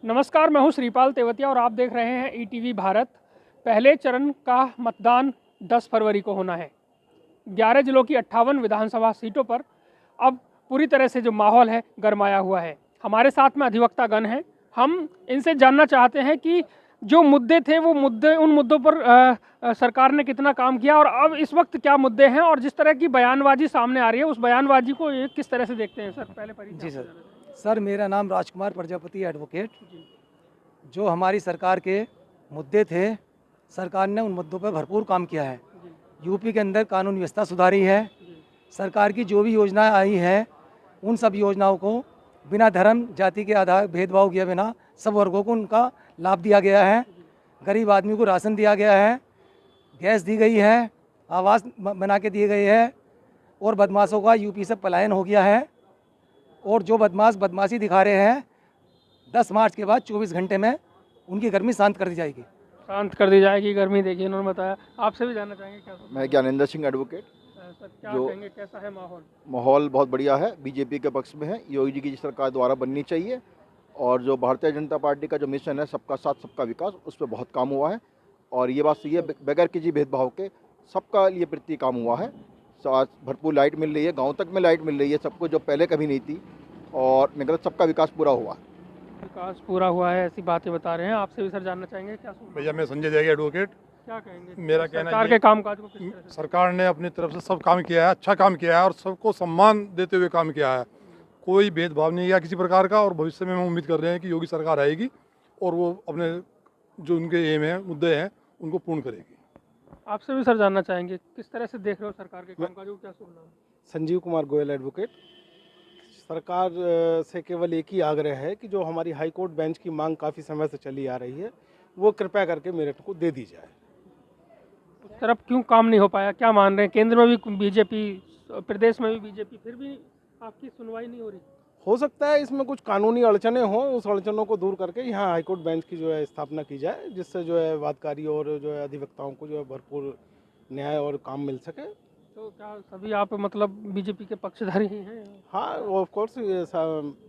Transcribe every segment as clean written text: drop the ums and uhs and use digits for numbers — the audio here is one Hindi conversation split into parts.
नमस्कार, मैं हूं श्रीपाल तेवतिया और आप देख रहे हैं ईटीवी भारत। पहले चरण का मतदान 10 फरवरी को होना है। 11 जिलों की 58 विधानसभा सीटों पर अब पूरी तरह से जो माहौल है गरमाया हुआ है। हमारे साथ में अधिवक्तागण हैं। हम इनसे जानना चाहते हैं कि जो मुद्दे थे वो उन मुद्दों पर सरकार ने कितना काम किया और अब इस वक्त क्या मुद्दे हैं, और जिस तरह की बयानबाजी सामने आ रही है उस बयानबाजी को ये किस तरह से देखते हैं। सर पहले परिचय। जी सर, मेरा नाम राजकुमार प्रजापति एडवोकेट। जो हमारी सरकार के मुद्दे थे, सरकार ने उन मुद्दों पर भरपूर काम किया है। यूपी के अंदर कानून व्यवस्था सुधारी है। सरकार की जो भी योजनाएं आई हैं उन सब योजनाओं को बिना धर्म जाति के आधार भेदभाव किए बिना सब वर्गों को उनका लाभ दिया गया है। गरीब आदमी को राशन दिया गया है, गैस दी गई है, आवास बना के दिए गए है, और बदमाशों का यूपी से पलायन हो गया है। और जो बदमाश बदमाशी दिखा रहे हैं 10 मार्च के बाद 24 घंटे में उनकी गर्मी शांत कर दी जाएगी। शांत कर दी जाएगी गर्मी। देखिए, इन्होंने बताया। आपसे भी जानना चाहेंगे क्या? मैं ज्ञानेंद्र सिंह एडवोकेट। सर क्या कहेंगे, कैसा है माहौल? माहौल बहुत बढ़िया है, बीजेपी के पक्ष में है। योगी जी की सरकार द्वारा बननी चाहिए, और जो भारतीय जनता पार्टी का जो मिशन है सबका साथ सबका विकास, उस पर बहुत काम हुआ है। और ये बात सही है, बगैर किसी भेदभाव के सबका लिए प्रति काम हुआ है। आज भरपूर लाइट मिल रही है, गांव तक में लाइट मिल रही है सबको, जो पहले कभी नहीं थी। और निकल सबका विकास पूरा हुआ। विकास पूरा हुआ है, ऐसी बातें बता रहे हैं। आपसे भी सर जानना चाहेंगे क्या? भैया मैं संजय जैगी एडवोकेट। क्या कहेंगे? मेरा कहना सरकार के कामकाज को किस तरह से? सरकार ने अपनी तरफ से सब काम किया है, अच्छा काम किया है और सबको सम्मान देते हुए काम किया है। कोई भेदभाव नहीं किया किसी प्रकार का। और भविष्य में हम उम्मीद कर रहे हैं कि योगी सरकार आएगी और वो अपने जो उनके एम है, मुद्दे हैं, उनको पूर्ण करेगी। आपसे भी सर जानना चाहेंगे किस तरह से देख रहे हो सरकार के कामकाज को, क्या सुनना है? संजीव कुमार गोयल एडवोकेट। सरकार से केवल एक ही आग्रह है कि जो हमारी हाई कोर्ट बेंच की मांग काफ़ी समय से चली आ रही है वो कृपया करके मेरठ को दे दी जाए। उस तरफ क्यों काम नहीं हो पाया, क्या मान रहे हैं? केंद्र में भी बीजेपी, प्रदेश में भी बीजेपी, फिर भी आपकी सुनवाई नहीं हो रही? हो सकता है इसमें कुछ कानूनी अड़चने हों, उस अड़चनों को दूर करके यहाँ हाई कोर्ट बेंच की जो है स्थापना की जाए, जिससे जो है वादकारी और जो है अधिवक्ताओं को जो है भरपूर न्याय और काम मिल सके। तो क्या सभी आप मतलब बीजेपी के पक्षधारी ही हैं? हाँ, ऑफ कोर्स ये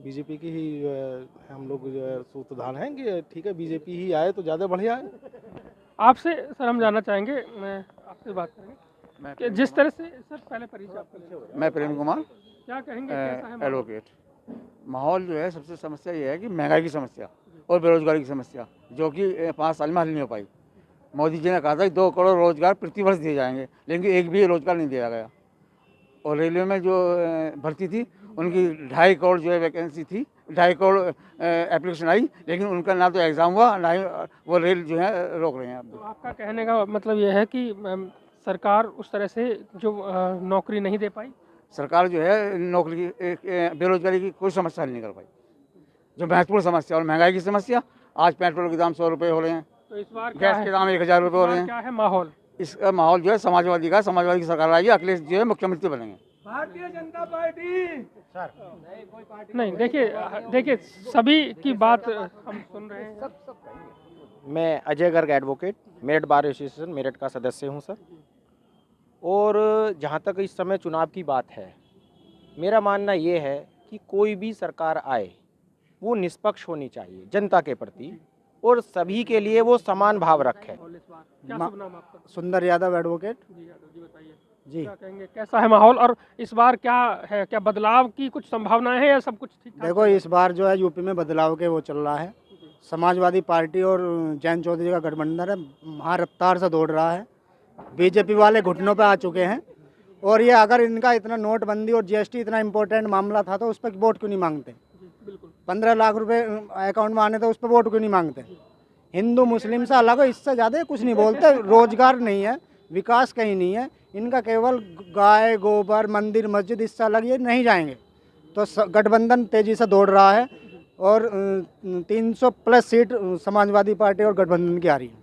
बीजेपी की ही जो है हम लोग जो है सूत्रधार हैं कि ठीक है बीजेपी ही आए तो ज़्यादा बढ़िया है। आपसे सर हम जानना चाहेंगे, मैं आपसे बात करेंगे कि जिस तरह से सर पहले परिचय आपका। मैं प्रेम कुमार क्या कहेंगे, कैसा है माहौल? एडवोकेट। माहौल जो है सबसे समस्या ये है कि महंगाई की समस्या और बेरोजगारी की समस्या, जो कि 5 साल में हल नहीं हो पाई। मोदी जी ने कहा था कि 2 करोड़ रोजगार प्रति वर्ष दिए जाएंगे, लेकिन एक भी रोजगार नहीं दिया गया। और रेलवे में जो भर्ती थी उनकी 2.5 करोड़ जो है वैकेंसी थी, 2.5 करोड़ एप्लीकेशन आई, लेकिन उनका ना तो एग्ज़ाम हुआ ना ही वो रेल जो है रोक रहे हैं। तो आपका कहने का मतलब ये है कि सरकार उस तरह से जो नौकरी नहीं दे पाई। सरकार जो है नौकरी की बेरोजगारी की कोई समस्या नहीं कर पाई, जो महत्वपूर्ण समस्या। और महंगाई की समस्या, आज पेट्रोल के दाम 100 रुपये हो रहे हैं, तो इस बार गैस के दाम 1000 रुपये हो रहे हैं। क्या है माहौल? इसका माहौल जो है समाजवादी की सरकार आएगी, अखिलेश जो है मुख्यमंत्री बनेंगे। भारतीय जनता पार्टी नहीं, देखिए सभी की बात हम सुन रहे हैं। मैं Ajay Garg advocate, Meerut bar association Meerut का सदस्य हूं सर। और जहां तक इस समय चुनाव की बात है, मेरा मानना ये है कि कोई भी सरकार आए वो निष्पक्ष होनी चाहिए जनता के प्रति, और सभी के लिए वो समान भाव रखे। क्या शुभ नाम आपका? सुंदर यादव एडवोकेट। जी यादव जी, बताइए जी, क्या कहेंगे, कैसा है माहौल और इस बार क्या है? क्या बदलाव की कुछ संभावनाएं हैं या सब कुछ ठीक ठाक? देखो इस बार जो है यूपी में बदलाव के वो चल रहा है। समाजवादी पार्टी और जैन चौधरी का गठबंधन है, वहाँ रफ्तार से दौड़ रहा है। बीजेपी वाले घुटनों पे आ चुके हैं। और ये अगर इनका इतना नोटबंदी और जीएसटी इतना इम्पोर्टेंट मामला था तो उस पर वोट क्यों नहीं मांगते? 15 लाख रुपए अकाउंट में आने तो उस पर वोट क्यों नहीं मांगते? हिंदू मुस्लिम से अलग है, इससे ज़्यादा कुछ नहीं बोलते। रोजगार नहीं है, विकास कहीं नहीं है इनका, केवल गाय गोबर मंदिर मस्जिद, इससे अलग ये नहीं जाएंगे। तो गठबंधन तेज़ी से दौड़ रहा है और 300 प्लस सीट समाजवादी पार्टी और गठबंधन की आ रही है।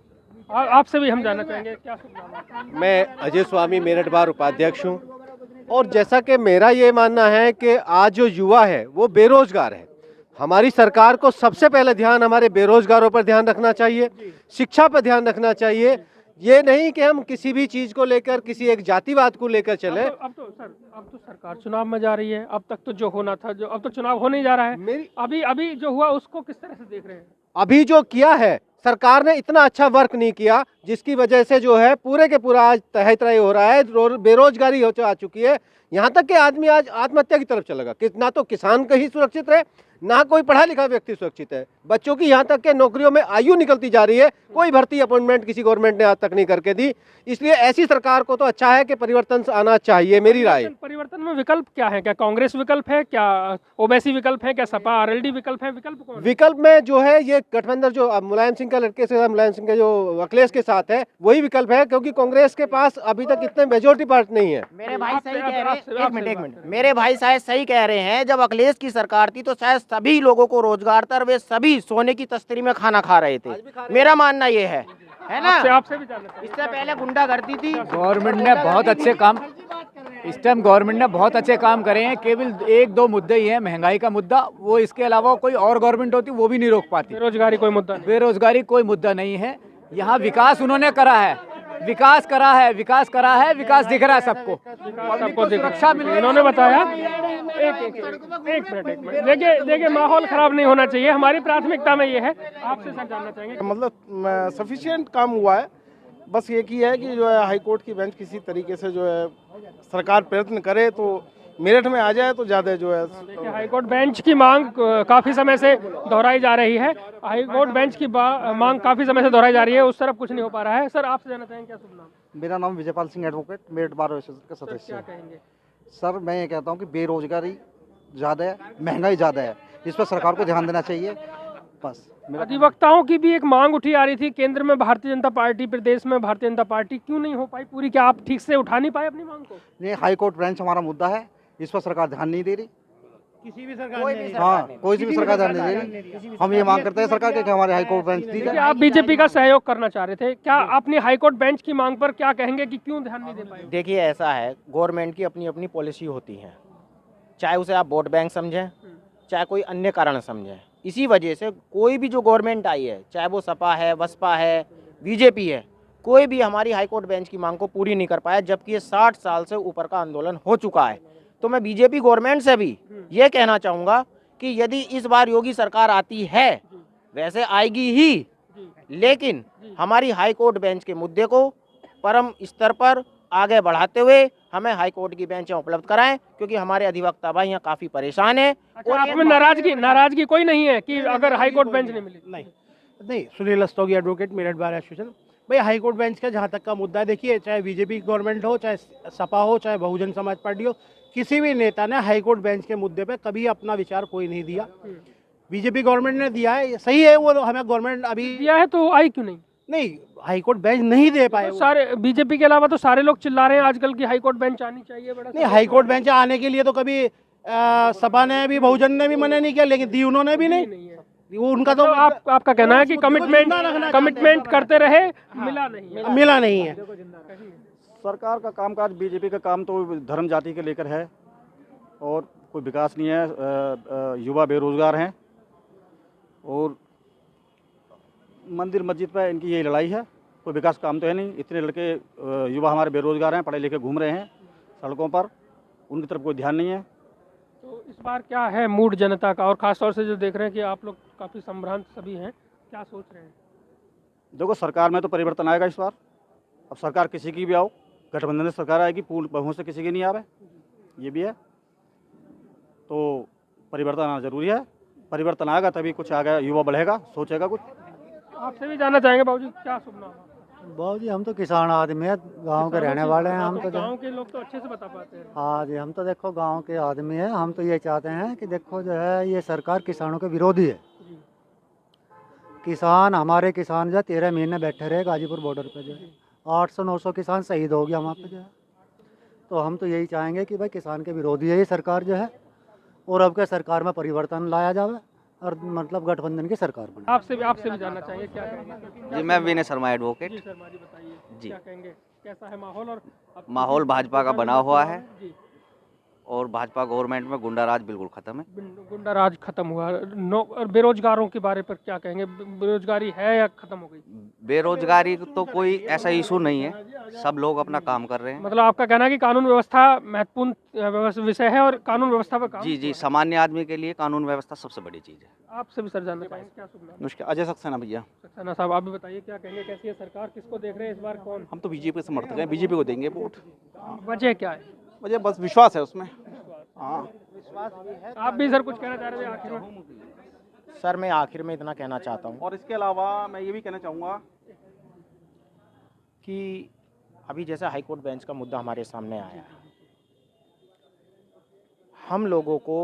आपसे भी हम जानना चाहेंगे क्या शुभ नाम है? मैं अजय स्वामी मेरठ बार उपाध्यक्ष हूँ। और जैसा कि मेरा ये मानना है कि आज जो युवा है वो बेरोजगार है, हमारी सरकार को सबसे पहले ध्यान हमारे बेरोजगारों पर ध्यान रखना चाहिए, शिक्षा पर ध्यान रखना चाहिए। ये नहीं कि हम किसी भी चीज को लेकर किसी एक जातिवाद को लेकर चले। अब तो सरकार चुनाव में जा रही है। अब तक तो जो होना था, जो अब तो चुनाव होने ही जा रहा है। मेरी अभी जो हुआ उसको किस तरह से देख रहे हैं? अभी जो किया है सरकार ने इतना अच्छा वर्क नहीं किया, जिसकी वजह से जो है पूरे के पूरा आज तहे तराई हो रहा है, बेरोजगारी हो आ चुकी है। यहाँ तक कि आदमी आज आत्महत्या की तरफ चलेगा कि ना तो किसान कहीं सुरक्षित रहे, ना कोई पढ़ा लिखा व्यक्ति सुरक्षित है। बच्चों की यहाँ तक के नौकरियों में आयु निकलती जा रही है, कोई भर्ती अपॉइंटमेंट किसी गवर्नमेंट ने आज तक नहीं करके दी। इसलिए ऐसी सरकार को तो अच्छा है कि परिवर्तन आना चाहिए, मेरी राय। परिवर्तन में विकल्प क्या है? क्या कांग्रेस विकल्प है, क्या ओवैसी विकल्प है, क्या सपा आरएलडी विकल्प है? विकल्प कौन है? विकल्प में जो है ये गठबंधन जो अब मुलायम सिंह का लड़के से मुलायम सिंह के जो अखिलेश के साथ है वही विकल्प है, क्योंकि कांग्रेस के पास अभी तक इतने मेजोरिटी पार्टी नहीं है। मेरे भाई सही कह रहे हैं, एक मिनट, मेरे भाई शायद सही कह रहे हैं। जब अखिलेश की सरकार थी तो शायद सभी लोगों को रोजगार था, वे सभी सोने की तस्तरी में खाना खा रहे थे। मेरा मानना ये है ना। आपसे भी जानना चाहिए। इससे पहले गुंडागर्दी थी। गवर्नमेंट ने बहुत अच्छे काम, इस टाइम गवर्नमेंट ने बहुत अच्छे काम करे हैं। केवल एक दो मुद्दे ही हैं, महंगाई का मुद्दा, वो इसके अलावा कोई और गवर्नमेंट होती वो भी नहीं रोक पाती। बेरोजगारी कोई मुद्दा नहीं। बेरोजगारी कोई मुद्दा नहीं है। यहाँ विकास उन्होंने करा है, विकास करा है, विकास करा है, विकास दिख रहा है सबको, सबको सुरक्षा मिल रही है। इन्होंने बताया। एक मिनट देखिए माहौल खराब नहीं होना चाहिए, हमारी प्राथमिकता में ये है। आपसे सर जानना चाहेंगे। मतलब सफिशिएंट काम हुआ है, बस एक ही है कि जो है हाई कोर्ट की बेंच किसी तरीके से जो है सरकार प्रयत्न करे तो मेरठ में आ जाए तो ज़्यादा जो है। देखिए हाईकोर्ट बेंच की मांग काफ़ी समय से दोहराई जा रही है। हाईकोर्ट बेंच की मांग काफ़ी समय से दोहराई जा रही है, उस तरफ कुछ नहीं हो पा रहा है। सर आपसे जानना चाहेंगे, क्या शुभ नाम? मेरा नाम Vijaypal Singh advocate, Meerut bar association का सदस्य। क्या कहेंगे? सर मैं ये कहता हूँ कि बेरोजगारी ज़्यादा है, महंगाई ज़्यादा है, इस पर सरकार को ध्यान देना चाहिए। बस अधिवक्ताओं की भी एक मांग उठी आ रही थी, केंद्र में भारतीय जनता पार्टी, प्रदेश में भारतीय जनता पार्टी, क्यों नहीं हो पाई पूरी? क्या आप ठीक से उठा नहीं पाए अपनी मांग को? ये हाई कोर्ट बेंच हमारा मुद्दा है, इस पर सरकार ध्यान नहीं दे रही। किसी भी सरकार कोई भी सरकार ध्यान नहीं दे रही। हम ये मांग करते हैं सरकार के कि हमारे हाई कोर्ट बेंच दी जाए। आप बीजेपी का सहयोग करना चाह रहे थे, क्या अपनी हाईकोर्ट बेंच की मांग पर क्या कहेंगे कि क्यों ध्यान नहीं दे पाए? देखिए ऐसा है, गवर्नमेंट की अपनी अपनी पॉलिसी होती है, चाहे उसे आप वोट बैंक समझें, चाहे कोई अन्य कारण समझें। इसी वजह से कोई भी जो गवर्नमेंट आई है, चाहे वो सपा है, बसपा है, बीजेपी है, कोई भी हमारी हाईकोर्ट बेंच की मांग को पूरी नहीं कर पाया, जबकि ये 60 साल से ऊपर का आंदोलन हो चुका है। तो मैं बीजेपी गवर्नमेंट से भी ये कहना चाहूँगा कि यदि इस बार योगी सरकार आती है, वैसे आएगी ही, लेकिन हमारी हाईकोर्ट बेंच के मुद्दे को परम स्तर पर आगे बढ़ाते हुए हमें हाई कोर्ट की बेंचें उपलब्ध कराएं, क्योंकि हमारे अधिवक्ता भाई यहाँ काफी परेशान हैं। और आप में नाराजगी कोई नहीं है कि अगर हाई कोर्ट बेंच नहीं मिली? नहीं, Sunil Rastogi advocate, Meerut bar association. भाई हाई कोर्ट बेंच का जहाँ तक का मुद्दा है, देखिए चाहे बीजेपी गवर्नमेंट हो, चाहे सपा हो, चाहे बहुजन समाज पार्टी हो, किसी भी नेता ने हाई कोर्ट बेंच के मुद्दे पे कभी अपना विचार कोई नहीं दिया। बीजेपी गवर्नमेंट ने दिया है, सही है, वो हमें गवर्नमेंट अभी दिया है तो आई क्यों नहीं? नहीं, हाई कोर्ट बेंच नहीं दे पाए। तो सारे बीजेपी के अलावा तो सारे लोग चिल्ला रहे हैं आजकल की हाई कोर्ट बेंच आनी चाहिए। बड़ा नहीं, हाई कोर्ट बेंच आने के लिए तो कभी सपा ने भी, बहुजन ने भी मना नहीं किया, लेकिन दी उन्होंने भी नहीं। वो उनका तो आपका कहना है कि कमिटमेंट करते रहे, मिला नहीं है। सरकार का कामकाज, बीजेपी का काम तो धर्म जाति के लेकर है और कोई विकास नहीं है। युवा बेरोजगार हैं और मंदिर मस्जिद पर इनकी यही लड़ाई है, कोई विकास काम तो है नहीं। इतने लड़के युवा हमारे बेरोजगार हैं, पढ़े लिखे घूम रहे हैं सड़कों पर, उनकी तरफ कोई ध्यान नहीं है। तो इस बार क्या है मूड जनता का, और खासतौर से जो देख रहे हैं कि आप लोग काफ़ी संभ्रांत सभी हैं, क्या सोच रहे हैं? देखो सरकार में तो परिवर्तन आएगा इस बार। अब सरकार किसी की भी आओ, गठबंधन से सरकार आएगी, पूर्ण बहुमत से किसी की नहीं आवे, ये भी है। तो परिवर्तन आना जरूरी है, परिवर्तन आएगा तभी कुछ आगे युवा बढ़ेगा, सोचेगा कुछ। आपसे भी जानना चाहेंगे बाबूजी, क्या शुभ नाम है? बाबूजी हम तो किसान आदमी है, गांव के रहने वाले हैं हम। तो गांव के लोग तो अच्छे से बता पाते हैं। हाँ जी, हम तो देखो गांव के आदमी है। हम तो ये चाहते हैं कि देखो जो है ये सरकार किसानों के विरोधी है। किसान, हमारे किसान जो 13 महीने बैठे रहे गाजीपुर बॉर्डर पे, जो है 800-900 किसान शहीद हो गया वहाँ पे जो है। तो हम तो यही चाहेंगे कि भाई किसान के विरोधी है ये सरकार जो है, और अब के सरकार में परिवर्तन लाया जाए और मतलब गठबंधन की सरकार बने। आपसे भी जानना चाहिए, क्या कहेंगे? जी मैं विनय शर्मा एडवोकेट। जी शर्मा जी बताइए, जी क्या कहेंगे, कैसा है माहौल? और माहौल भाजपा का बना हुआ है। और भाजपा गवर्नमेंट में गुंडा राज बिल्कुल खत्म है। गुंडा राज खत्म हुआ। और बेरोजगारों के बारे पर क्या कहेंगे, बेरोजगारी है या खत्म हो गई? बेरोजगारी तो कोई ऐसा इशू नहीं है, सब लोग अपना काम कर रहे हैं। मतलब आपका कहना है कि कानून व्यवस्था महत्वपूर्ण विषय है और कानून व्यवस्था पर काम। जी जी, सामान्य आदमी के लिए कानून व्यवस्था सबसे बड़ी चीज़ है। आपसे भी सर जानना चाहेंगे, क्या सुनना? नमस्कार, अजय सक्सेना भैया। सक्सेना साहब, आप भी बताइए क्या कहेंगे, कैसी है सरकार, किसको देख रहे हैं इस बार, कौन? हम तो बीजेपी समर्थक हैं, बीजेपी को देंगे वोट। वजह क्या है? मुझे बस विश्वास है उसमें। हाँ, आप भी सर कुछ कहना चाह रहे थे आखिर में? सर मैं आखिर में इतना कहना चाहता हूँ और इसके अलावा मैं ये भी कहना चाहूँगा कि अभी जैसा हाईकोर्ट बेंच का मुद्दा हमारे सामने आया है, हम लोगों को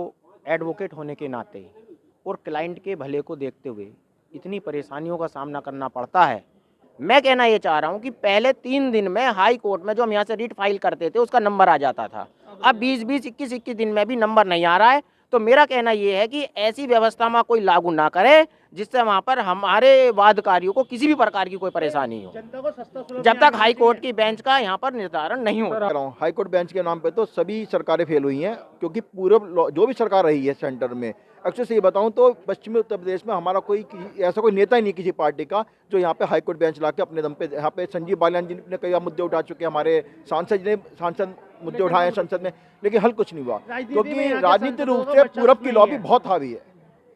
एडवोकेट होने के नाते और क्लाइंट के भले को देखते हुए इतनी परेशानियों का सामना करना पड़ता है। मैं कहना ये चाह रहा हूँ कि पहले 3 दिन में हाई कोर्ट में जो हम यहाँ से रिट फाइल करते थे उसका नंबर आ जाता था, अब 20-20, 21-21 दिन में भी नंबर नहीं आ रहा है। तो मेरा कहना ये है कि ऐसी व्यवस्था में कोई लागू ना करे जिससे वहाँ पर हमारे वादकारियों को किसी भी प्रकार की कोई परेशानी हो, जब तक हाई कोर्ट की बेंच का यहाँ पर निर्धारण नहीं हो। हाई कोर्ट बेंच के नाम पे तो सभी सरकारें फेल हुई हैं, क्योंकि पूर्व जो भी सरकार रही है सेंटर में, अक्सर से ये बताऊं तो पश्चिमी उत्तर प्रदेश में हमारा कोई ऐसा कोई नेता ही नहीं किसी पार्टी का जो यहाँ पे हाई कोर्ट बेंच ला के अपने दम पे, यहाँ पे संजीव बालियान जी ने कई मुद्दे उठा चुके हैं, हमारे सांसद मुद्दे उठाए संसद में, लेकिन हल कुछ नहीं हुआ, क्योंकि राजनीतिक रूप से पूरब की लॉबी बहुत हावी है।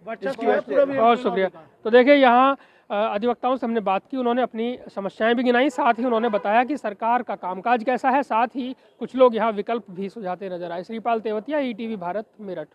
बहुत शुक्रिया। तो देखिए यहाँ अधिवक्ताओं से हमने बात की, उन्होंने अपनी समस्याएं भी गिनाई, साथ ही उन्होंने बताया कि सरकार का कामकाज कैसा है, साथ ही कुछ लोग यहाँ विकल्प भी सुझाते नजर आए। श्रीपाल तेवतिया, ETV भारत, मेरठ।